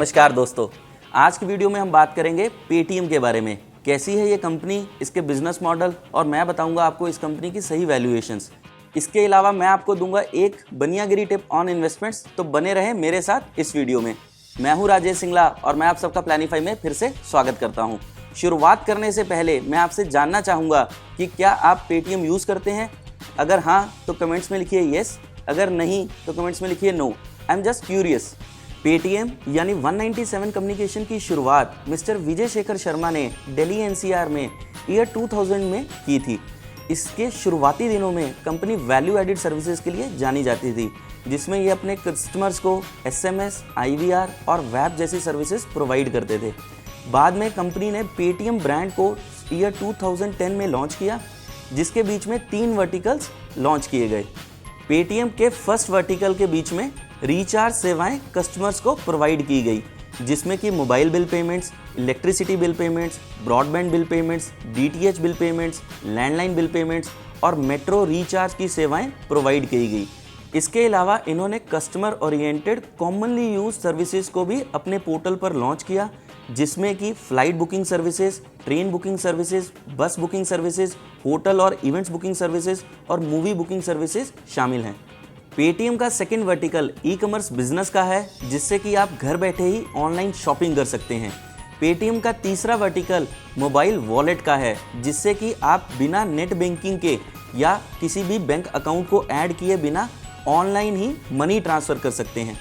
नमस्कार दोस्तों, आज की वीडियो में हम बात करेंगे पेटीएम के बारे में। कैसी है ये कंपनी, इसके बिजनेस मॉडल और मैं बताऊंगा आपको इस कंपनी की सही वैल्यूएशंस। इसके अलावा मैं आपको दूंगा एक बनियागिरी टिप ऑन इन्वेस्टमेंट्स, तो बने रहे मेरे साथ इस वीडियो में। मैं हूं राजेश सिंगला और मैं आप सबका प्लानिफाई में फिर से स्वागत करता हूं। शुरुआत करने से पहले मैं आपसे जानना चाहूँगा कि क्या आप पेटीएम यूज़ करते हैं? अगर हाँ तो कमेंट्स में लिखिए येस, अगर नहीं तो कमेंट्स में लिखिए no. I am just curious. Paytm यानी 197 कम्युनिकेशन की शुरुआत मिस्टर विजय शेखर शर्मा ने दिल्ली एनसीआर में ईयर 2000 में की थी। इसके शुरुआती दिनों में कंपनी वैल्यू एडिड सर्विसेज के लिए जानी जाती थी, जिसमें ये अपने कस्टमर्स को एसएमएस, आईवीआर और वेब जैसी सर्विसेज प्रोवाइड करते थे। बाद में कंपनी ने पेटीएम ब्रांड को ईयर 2010 में लॉन्च किया, जिसके बीच में 3 वर्टिकल्स लॉन्च किए गए। पेटीएम के फर्स्ट वर्टिकल के बीच में रिचार्ज सेवाएं कस्टमर्स को प्रोवाइड की गई, जिसमें कि mobile bill payments, electricity bill payments, broadband bill payments, DTH bill payments, landline bill payments और मेट्रो रिचार्ज की सेवाएं प्रोवाइड की गई। इसके अलावा इन्होंने customer oriented commonly use services को भी अपने पोर्टल पर लॉन्च किया, जिसमें कि flight booking services, train booking services, बस बुकिंग सर्विसेज, होटल और इवेंट्स बुकिंग सर्विसेज और मूवी बुकिंग सर्विसेज शामिल हैं। पेटीएम का second vertical e commerce business का है, जिससे कि आप घर बैठे ही ऑनलाइन शॉपिंग कर सकते हैं। पेटीएम का तीसरा वर्टिकल मोबाइल वॉलेट का है, जिससे कि आप बिना नेट बैंकिंग के या किसी भी बैंक अकाउंट को ऐड किए बिना ऑनलाइन ही मनी ट्रांसफ़र कर सकते हैं।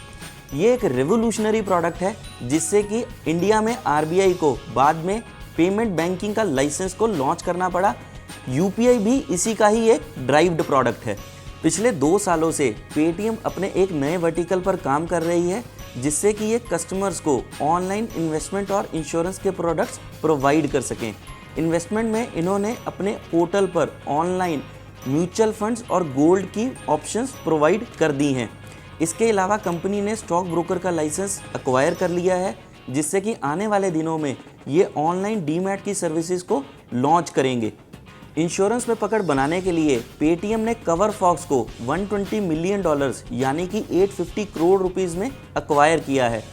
ये एक रेवोल्यूशनरी प्रोडक्ट है, जिससे कि इंडिया में आरबीआई को बाद में पेमेंट बैंकिंग का लाइसेंस को लॉन्च करना पड़ा। यूपीआई भी इसी का ही एक ड्राइव्ड प्रोडक्ट है। पिछले 2 सालों से पेटीएम अपने एक नए वर्टिकल पर काम कर रही है, जिससे कि ये कस्टमर्स को ऑनलाइन इन्वेस्टमेंट और इंश्योरेंस के प्रोडक्ट्स प्रोवाइड कर सकें। इन्वेस्टमेंट में इन्होंने अपने पोर्टल पर ऑनलाइन म्यूचुअल फंड्स और गोल्ड की ऑप्शंस प्रोवाइड कर दी हैं। इसके अलावा कंपनी ने स्टॉक ब्रोकर का लाइसेंस एक्वायर कर लिया है, जिससे कि आने वाले दिनों में ये ऑनलाइन डीमैट की सर्विसेज को लॉन्च करेंगे। इंश्योरेंस में पकड़ बनाने के लिए पेटीएम ने कवर फॉक्स को $120 मिलियन यानी कि 850 करोड़ रुपीस में एक्वायर किया है,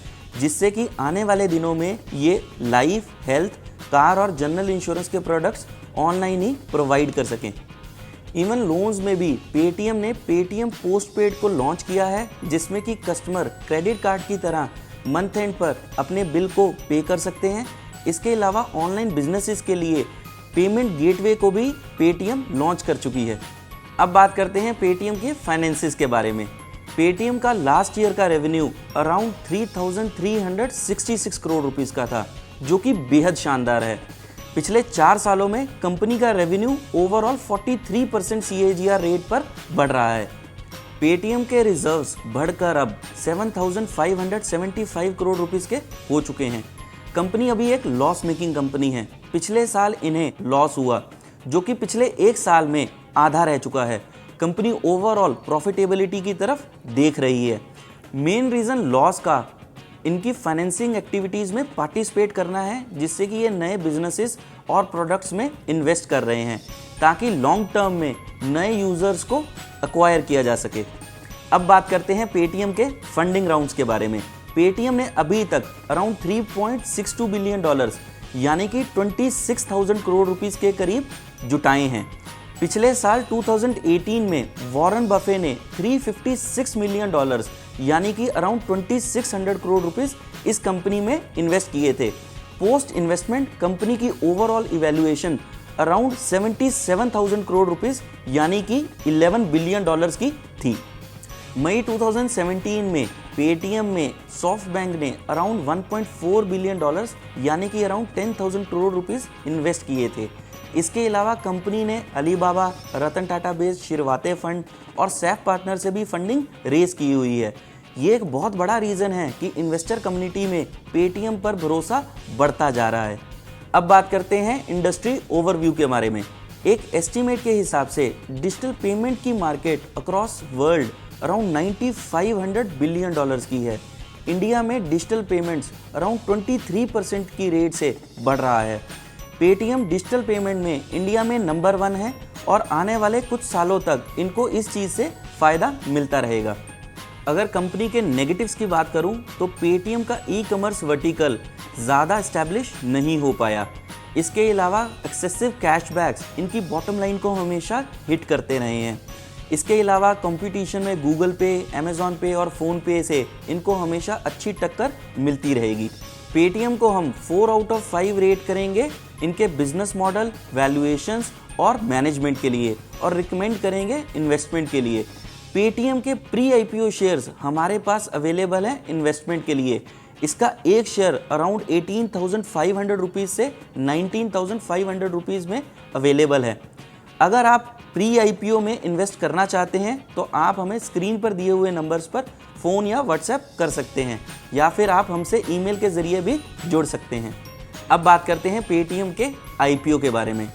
जिससे कि आने वाले दिनों में ये लाइफ, हेल्थ, कार और जनरल इंश्योरेंस के प्रोडक्ट्स ऑनलाइन ही प्रोवाइड कर सकें। इवन लोन्स में भी पेटीएम ने पेटीएम पोस्टपेड को लॉन्च किया है, जिसमें कि कस्टमर क्रेडिट कार्ड की तरह मंथ एंड पर अपने बिल को पे कर सकते हैं। इसके अलावा ऑनलाइन बिजनेसेस के लिए पेमेंट गेटवे को भी पेटीएम लॉन्च कर चुकी है। अब बात करते हैं पेटीएम के फाइनेंसेस के बारे में। पेटीएम का लास्ट ईयर का रेवेन्यू अराउंड 3,366 करोड़ रुपीस का था, जो कि बेहद शानदार है। पिछले 4 सालों में कंपनी का रेवेन्यू ओवरऑल 43% CAGR रेट पर बढ़ रहा है। पेटीएम के रिजर्व्स बढ़कर अब 7,575 करोड़ रुपीस के हो चुके हैं। कंपनी अभी एक लॉस मेकिंग कंपनी है। पिछले साल इन्हें लॉस हुआ, जो कि पिछले 1 साल में आधा रह चुका है। कंपनी ओवरऑल प्रॉफिटेबिलिटी की तरफ देख रही है। मेन रीज़न लॉस का इनकी फाइनेंसिंग एक्टिविटीज़ में पार्टिसिपेट करना है, जिससे कि ये नए बिजनेसेस और प्रोडक्ट्स में इन्वेस्ट कर रहे हैं, ताकि लॉन्ग टर्म में नए यूज़र्स को एक्वायर किया जा सके। अब बात करते हैं पेटीएम के फंडिंग राउंड्स के बारे में। पेटीएम ने अभी तक अराउंड $3.62 बिलियन यानी कि 26,000 करोड़ रुपीस के करीब जुटाए हैं। पिछले साल 2018 में वॉरेन बफे ने $356 मिलियन यानी कि अराउंड 2600 करोड़ रुपीस इस कंपनी में इन्वेस्ट किए थे। पोस्ट इन्वेस्टमेंट कंपनी की overall evaluation around 77,000 crore rupees यानी कि $11 बिलियन की थी। मई 2017 में पेटीएम में सॉफ्टबैंक ने अराउंड $1.4 बिलियन यानी कि अराउंड 10,000 करोड़ रुपीस इन्वेस्ट किए थे। इसके अलावा कंपनी ने Alibaba, Ratan Tata based शिरवाते fund और सैफ पार्टनर से भी फंडिंग रेज की हुई है। ये एक बहुत बड़ा रीज़न है कि इन्वेस्टर कम्युनिटी में पेटीएम पर भरोसा बढ़ता जा रहा है। अब बात करते हैं इंडस्ट्री ओवरव्यू के बारे में। एक एस्टीमेट के हिसाब से डिजिटल पेमेंट की market across world around 9,500 billion dollars की है। इंडिया में डिजिटल पेमेंट्स अराउंड 23% की रेट से बढ़ रहा है। पेटीएम डिजिटल पेमेंट में इंडिया में नंबर 1 है और आने वाले कुछ सालों तक इनको इस चीज़ से फ़ायदा मिलता रहेगा। अगर कंपनी के नेगेटिव्स की बात करूं तो पेटीएम का ई कॉमर्स वर्टिकल ज़्यादा इस्टेब्लिश नहीं हो पाया। इसके अलावा एक्सेसिव कैशबैक्स इनकी बॉटम लाइन को हमेशा हिट करते रहे हैं। इसके अलावा कंपटीशन में गूगल पे, अमेज़ॉन पे और फ़ोन पे से इनको हमेशा अच्छी टक्कर मिलती रहेगी। पेटीएम को हम 4 आउट ऑफ 5 रेट करेंगे इनके बिजनेस मॉडल, वैल्यूएशंस और मैनेजमेंट के लिए, और रिकमेंड करेंगे इन्वेस्टमेंट के लिए। पेटीएम के प्री आईपीओ शेयर्स हमारे पास अवेलेबल हैं इन्वेस्टमेंट के लिए। इसका एक शेयर अराउंड 18,500 रुपीज़ से 19,500 रुपीज़ में अवेलेबल है। अगर आप प्री आईपीओ में इन्वेस्ट करना चाहते हैं तो आप हमें स्क्रीन पर दिए हुए नंबर्स पर फ़ोन या व्हाट्सएप कर सकते हैं, या फिर आप हमसे ईमेल के ज़रिए भी जुड़ सकते हैं। अब बात करते हैं पेटीएम के आईपीओ के बारे में।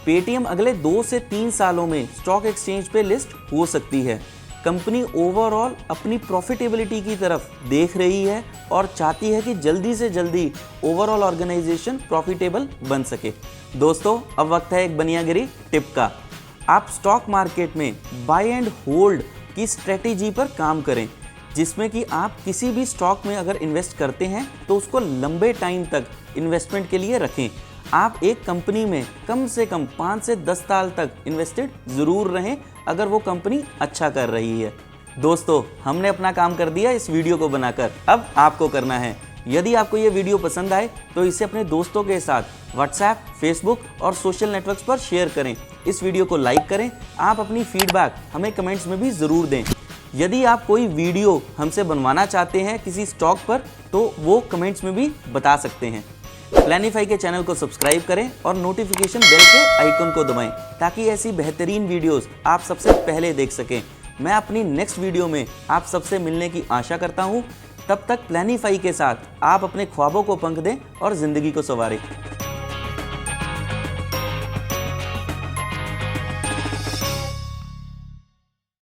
पेटीएम अगले 2 से 3 सालों में स्टॉक एक्सचेंज पे लिस्ट हो सकती है। कंपनी ओवरऑल अपनी प्रॉफिटेबिलिटी की तरफ देख रही है और चाहती है कि जल्दी से जल्दी ओवरऑल ऑर्गेनाइजेशन प्रॉफिटेबल बन सके। दोस्तों, अब वक्त है एक बनियागिरी टिप का। आप स्टॉक मार्केट में बाय एंड होल्ड की स्ट्रेटेजी पर काम करें, जिसमें कि आप किसी भी स्टॉक में अगर इन्वेस्ट करते हैं तो उसको लंबे टाइम तक इन्वेस्टमेंट के लिए रखें। आप एक कंपनी में कम से कम 5 से 10 साल तक इन्वेस्टेड ज़रूर रहें अगर वो कंपनी अच्छा कर रही है। दोस्तों, हमने अपना काम कर दिया इस वीडियो को बनाकर, अब आपको करना है। यदि आपको ये वीडियो पसंद आए तो इसे अपने दोस्तों के साथ व्हाट्सएप, फेसबुक और सोशल नेटवर्क्स पर शेयर करें। इस वीडियो को लाइक करें। आप अपनी फीडबैक हमें कमेंट्स में भी ज़रूर दें। यदि आप कोई वीडियो हमसे बनवाना चाहते हैं किसी स्टॉक पर तो वो कमेंट्स में भी बता सकते हैं। प्लानिफाई के चैनल को सब्सक्राइब करें और नोटिफिकेशन बेल के आइकन को दबाएं ताकि ऐसी बेहतरीन वीडियोस आप सबसे पहले देख सकें। मैं अपनी नेक्स्ट वीडियो में आप सबसे मिलने की आशा करता हूं। तब तक प्लानिफाई के साथ आप अपने ख्वाबों को पंख दें और ज़िंदगी को संवारें।